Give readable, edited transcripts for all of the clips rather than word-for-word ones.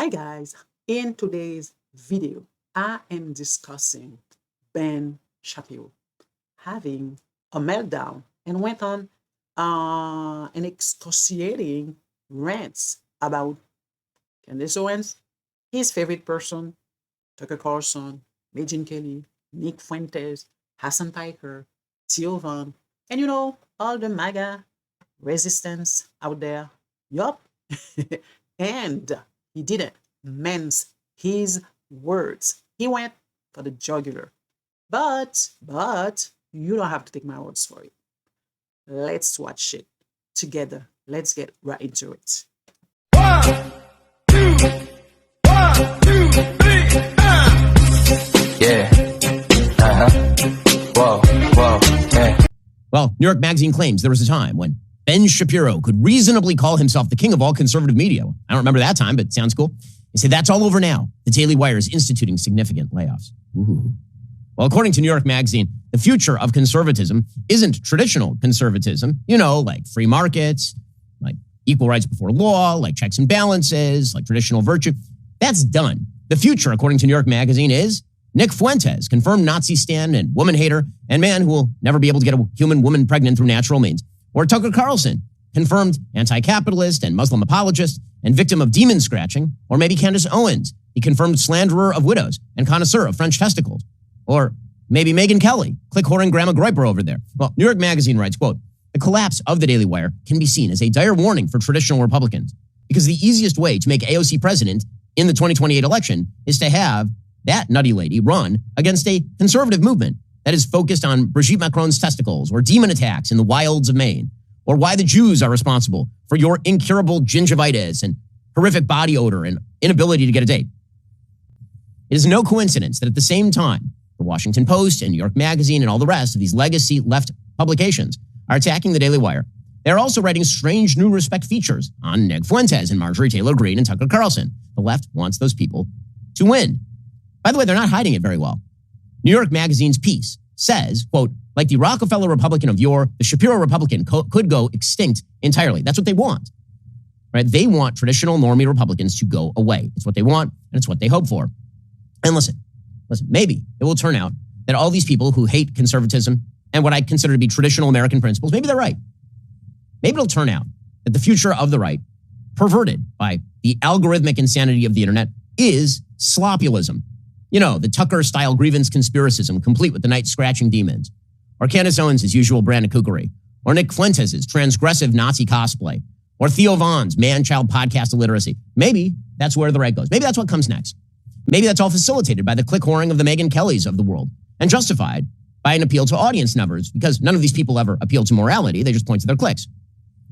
Hi guys, in today's video, I am discussing Ben Shapiro having a meltdown and went on an excruciating rants about Candace Owens, his favorite person, Tucker Carlson, Megyn Kelly, Nick Fuentes, Hassan Piker, Theo, and all the MAGA resistance out there. Yup. And he didn't mince his words. He went for the jugular. But you don't have to take my words for it. Let's watch it together. Let's get right into it. 1, 2, 1, 2, 3, Yeah. Whoa, yeah. Well, New York Magazine claims there was a time when Ben Shapiro could reasonably call himself the king of all conservative media. I don't remember that time, but it sounds cool. They say that's all over now. The Daily Wire is instituting significant layoffs. Ooh. Well, according to New York Magazine, the future of conservatism isn't traditional conservatism, like free markets, like equal rights before law, like checks and balances, like traditional virtue. That's done. The future, according to New York Magazine, is Nick Fuentes, confirmed Nazi stan and woman hater, and man who will never be able to get a human woman pregnant through natural means. Or Tucker Carlson, confirmed anti-capitalist and Muslim apologist and victim of demon scratching. Or maybe Candace Owens, the confirmed slanderer of widows and connoisseur of French testicles. Or maybe Megyn Kelly, click-whoring Grandma Groiper over there. Well, New York Magazine writes, quote, the collapse of the Daily Wire can be seen as a dire warning for traditional Republicans because the easiest way to make AOC president in the 2028 election is to have that nutty lady run against a conservative movement that is focused on Brigitte Macron's testicles or demon attacks in the wilds of Maine, or why the Jews are responsible for your incurable gingivitis and horrific body odor and inability to get a date. It is no coincidence that at the same time, the Washington Post and New York Magazine and all the rest of these legacy left publications are attacking the Daily Wire. They're also writing strange new respect features on Nick Fuentes and Marjorie Taylor Greene and Tucker Carlson. The left wants those people to win. By the way, they're not hiding it very well. New York Magazine's piece says, quote, like the Rockefeller Republican of yore, the Shapiro Republican could go extinct entirely. That's what they want, right? They want traditional normie Republicans to go away. It's what they want, and it's what they hope for. And listen, maybe it will turn out that all these people who hate conservatism and what I consider to be traditional American principles, maybe they're right. Maybe it'll turn out that the future of the right, perverted by the algorithmic insanity of the internet, is sloppulism. The Tucker-style grievance conspiracism, complete with the night-scratching demons. Or Candace Owens' usual brand of kookery. Or Nick Fuentes' transgressive Nazi cosplay. Or Theo Vaughn's man-child podcast illiteracy. Maybe that's where the right goes. Maybe that's what comes next. Maybe that's all facilitated by the click-whoring of the Megyn Kellys of the world and justified by an appeal to audience numbers because none of these people ever appeal to morality. They just point to their clicks.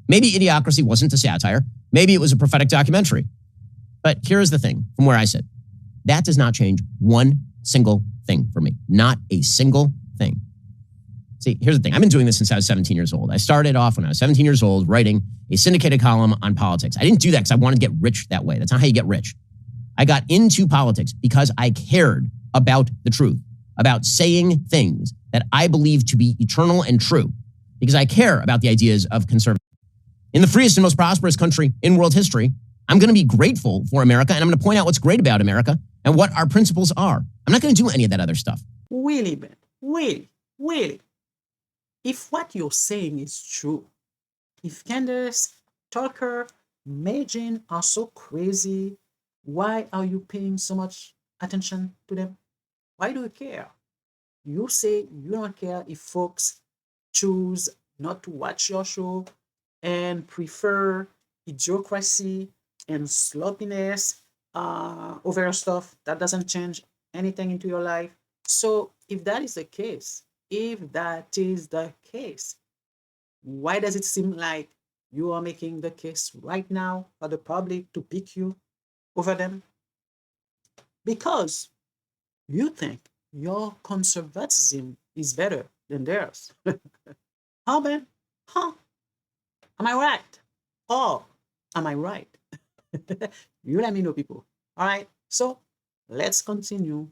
Maybe Idiocracy wasn't a satire. Maybe it was a prophetic documentary. But here's the thing from where I sit. That does not change one single thing for me. Not a single thing. See, here's the thing. I've been doing this since I was 17 years old. I started off when I was 17 years old writing a syndicated column on politics. I didn't do that because I wanted to get rich that way. That's not how you get rich. I got into politics because I cared about the truth, about saying things that I believe to be eternal and true, because I care about the ideas of conservatism. In the freest and most prosperous country in world history, I'm going to be grateful for America, and I'm going to point out what's great about America and what our principles are. I'm not going to do any of that other stuff. Really, Ben, really. If what you're saying is true, if Candace, Tucker, Megyn are so crazy, why are you paying so much attention to them? Why do you care? You say you don't care if folks choose not to watch your show and prefer idiocracy and sloppiness over your stuff. That doesn't change anything into your life. So if that is the case, why does it seem like you are making the case right now for the public to pick you over them? Because you think your conservatism is better than theirs. How, Ben? Huh? Am I right? Or am I right? You let me know, people. All right. So let's continue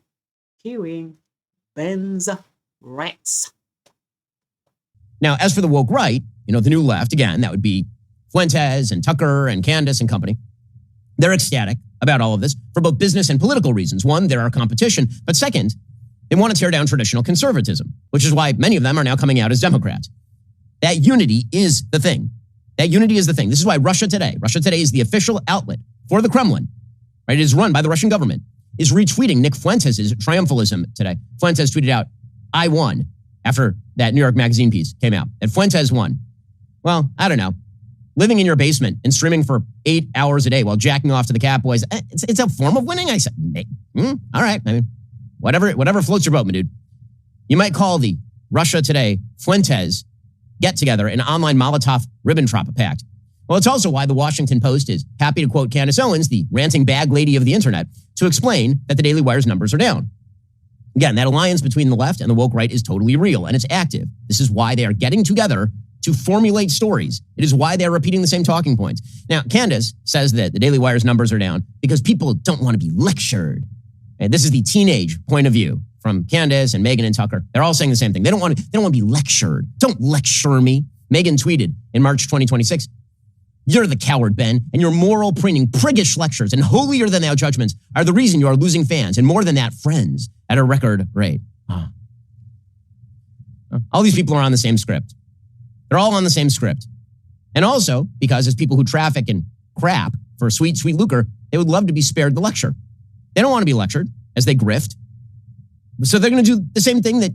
hearing Ben's rants. Now, as for the woke right, the new left, again, that would be Fuentes and Tucker and Candace and company. They're ecstatic about all of this for both business and political reasons. One, they're our competition. But second, they want to tear down traditional conservatism, which is why many of them are now coming out as Democrats. That unity is the thing. That unity is the thing. This is why Russia Today is the official outlet for the Kremlin, right? It is run by the Russian government, is retweeting Nick Fuentes' triumphalism today. Fuentes tweeted out, "I won," after that New York Magazine piece came out. And Fuentes won. Well, I don't know. Living in your basement and streaming for 8 hours a day while jacking off to the Catboys, it's a form of winning. I said, all right. I mean, whatever floats your boat, my dude. You might call the Russia Today Fuentes get together an online Molotov-Ribbentrop pact. Well, it's also why the Washington Post is happy to quote Candace Owens, the ranting bag lady of the internet, to explain that the Daily Wire's numbers are down. Again, that alliance between the left and the woke right is totally real, and it's active. This is why they are getting together to formulate stories. It is why they're repeating the same talking points. Now, Candace says that the Daily Wire's numbers are down because people don't want to be lectured. And this is the teenage point of view from Candace and Megyn and Tucker. They're all saying the same thing. They don't want to be lectured. Don't lecture me. Megyn tweeted in March 2026, "You're the coward, Ben, and your moral preening, priggish lectures and holier-than-thou judgments are the reason you are losing fans, and more than that, friends, at a record rate." All these people are on the same script. They're all on the same script. And also, because as people who traffic in crap for sweet, sweet lucre, they would love to be spared the lecture. They don't want to be lectured as they grift. So they're going to do the same thing that,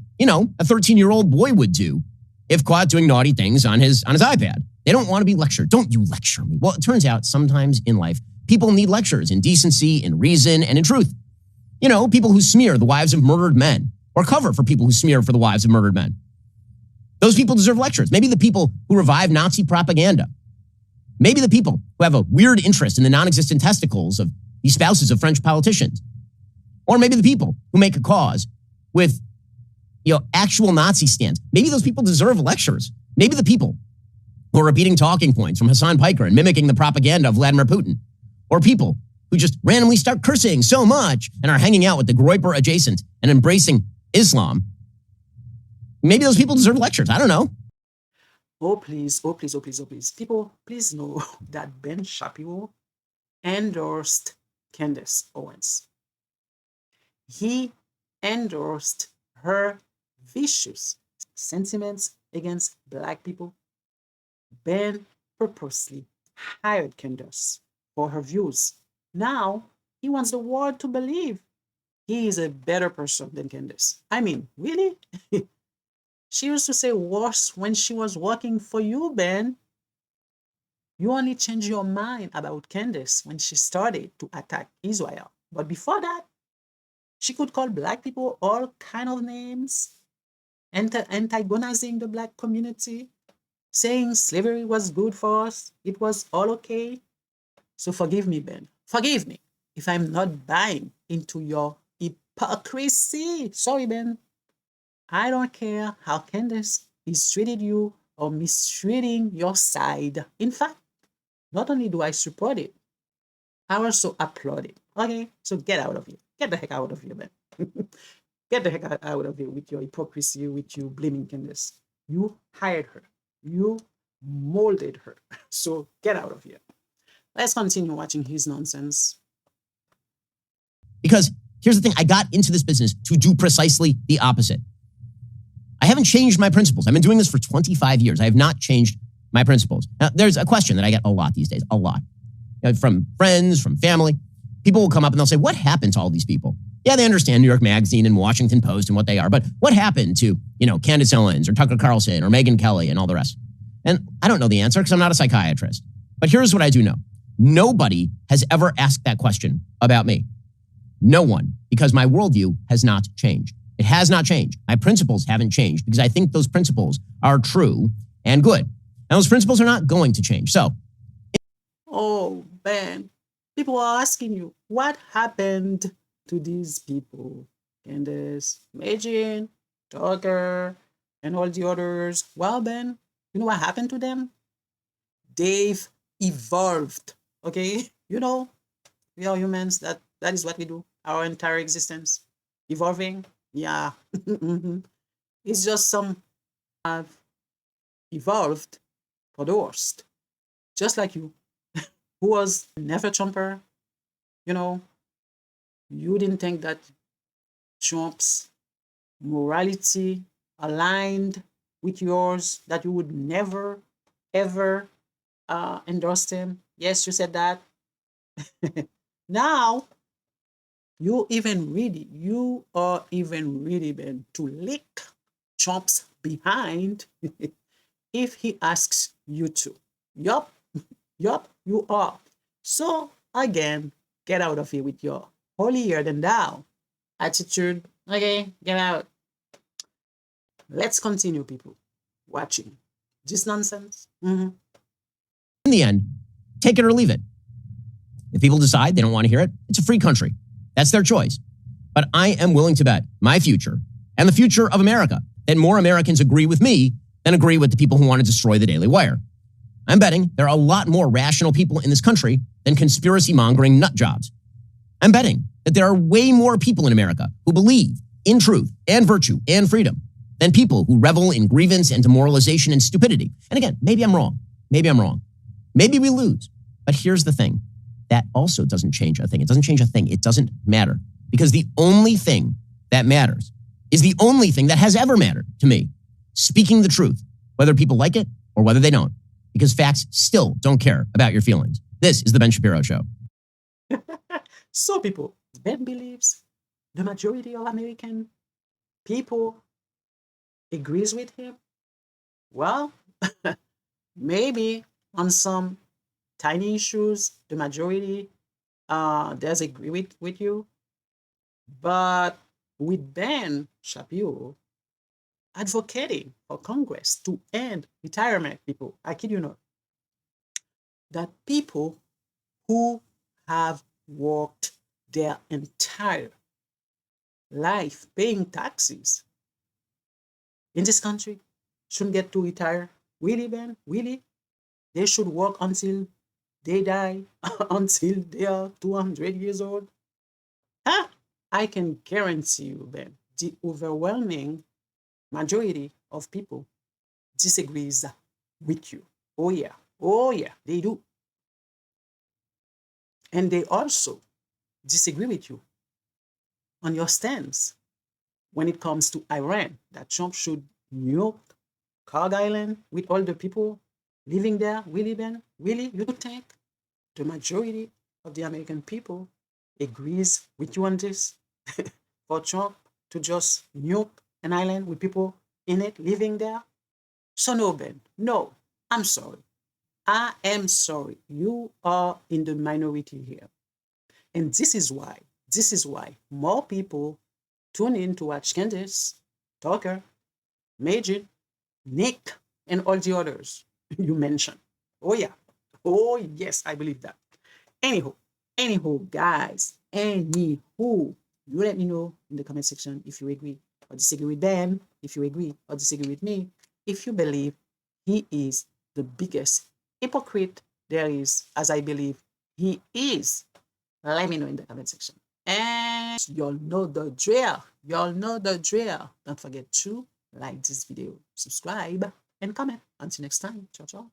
a 13-year-old boy would do if caught doing naughty things on his iPad. They don't want to be lectured. Don't you lecture me. Well, it turns out sometimes in life, people need lectures in decency, in reason, and in truth. People who smear the wives of murdered men or cover for people who smear for the wives of murdered men. Those people deserve lectures. Maybe the people who revive Nazi propaganda. Maybe the people who have a weird interest in the non-existent testicles of the spouses of French politicians. Or maybe the people who make a cause with, actual Nazi stands. Maybe those people deserve lectures. Maybe the people who are repeating talking points from Hassan Piker and mimicking the propaganda of Vladimir Putin. Or people who just randomly start cursing so much and are hanging out with the Groyper adjacent and embracing Islam. Maybe those people deserve lectures. I don't know. Oh, please. People, please know that Ben Shapiro endorsed Candace Owens. He endorsed her vicious sentiments against Black people. Ben purposely hired Candace for her views. Now, he wants the world to believe he is a better person than Candace. I mean, really? She used to say worse when she was working for you, Ben. You only changed your mind about Candace when she started to attack Israel. But before that, she could call Black people all kind of names, antagonizing the Black community, saying slavery was good for us. It was all okay. So forgive me, Ben. Forgive me if I'm not buying into your hypocrisy. Sorry, Ben. I don't care how Candace mistreated you or mistreating your side. In fact, not only do I support it, I also applaud it. Okay, so get out of here. Get the heck out of here, man. Get the heck out of here with your hypocrisy, with you blaming Candace. You hired her. You molded her. So get out of here. Let's continue watching his nonsense. Because here's the thing. I got into this business to do precisely the opposite. I haven't changed my principles. I've been doing this for 25 years. I have not changed my principles. Now, there's a question that I get a lot these days, a lot. From friends, from family. People will come up and they'll say, what happened to all these people? Yeah, they understand New York Magazine and Washington Post and what they are, but what happened to, Candace Owens or Tucker Carlson or Megyn Kelly and all the rest? And I don't know the answer because I'm not a psychiatrist. But here's what I do know. Nobody has ever asked that question about me. No one, because my worldview has not changed. It has not changed. My principles haven't changed because I think those principles are true and good. And those principles are not going to change. So. Oh, Ben, people are asking you, what happened to these people? Candace, Megyn, Tucker, and all the others. Well, Ben, you know what happened to them? They've evolved, okay? We are humans. That is what we do. Our entire existence. Evolving. Yeah. It's just some have evolved for the worst. Just like you, who was never Trumper, You know, you didn't think that Trump's morality aligned with yours, that you would never, ever endorse him. Yes, you said that. Now, you are even ready, man, to lick Trump's behind if he asks you to. Yup, yup, you are. So, again, get out of here with your holier than thou attitude. Okay, get out. Let's continue, people watching this nonsense. In the end, take it or leave it. If people decide they don't want to hear it, it's a free country. That's their choice. But I am willing to bet my future and the future of America that more Americans agree with me than agree with the people who want to destroy the Daily Wire. I'm betting there are a lot more rational people in this country than conspiracy-mongering nut jobs. I'm betting that there are way more people in America who believe in truth and virtue and freedom than people who revel in grievance and demoralization and stupidity. And again, maybe I'm wrong. Maybe I'm wrong. Maybe we lose. But here's the thing. That also doesn't change a thing. It doesn't change a thing. It doesn't matter. Because the only thing that matters is the only thing that has ever mattered to me. Speaking the truth, whether people like it or whether they don't. Because facts still don't care about your feelings. This is The Ben Shapiro Show. So, people, Ben believes the majority of American people agrees with him. Well, maybe on some tiny issues, the majority does agree with you. But with Ben Shapiro advocating for Congress to end retirement, people, I kid you not, that people who have worked their entire life paying taxes in this country shouldn't get to retire. Really, Ben? Really? They should work until they die, until they are 200 years old? Huh? I can guarantee you, Ben, the overwhelming majority of people disagrees with you. Oh, yeah. Oh, yeah, they do. And they also disagree with you on your stance when it comes to Iran, that Trump should nuke Kog Island with all the people living there. Really, Ben? Really? You think the majority of the American people agrees with you on this? For Trump to just nuke an island with people in it living there? So no, Ben. No, I'm sorry. I am sorry. You are in the minority here. And this is why more people tune in to watch Candace, Tucker, Megyn, Nick, and all the others you mentioned. Oh, yeah. Oh, yes, I believe that. Anyhow, guys, you let me know in the comment section if you agree or disagree with Ben, if you agree or disagree with me, if you believe he is the biggest hypocrite there is, as I believe he is. Let me know in the comment section. And y'all know the drill. Y'all know the drill. Don't forget to like this video, subscribe, and comment. Until next time. Ciao, ciao.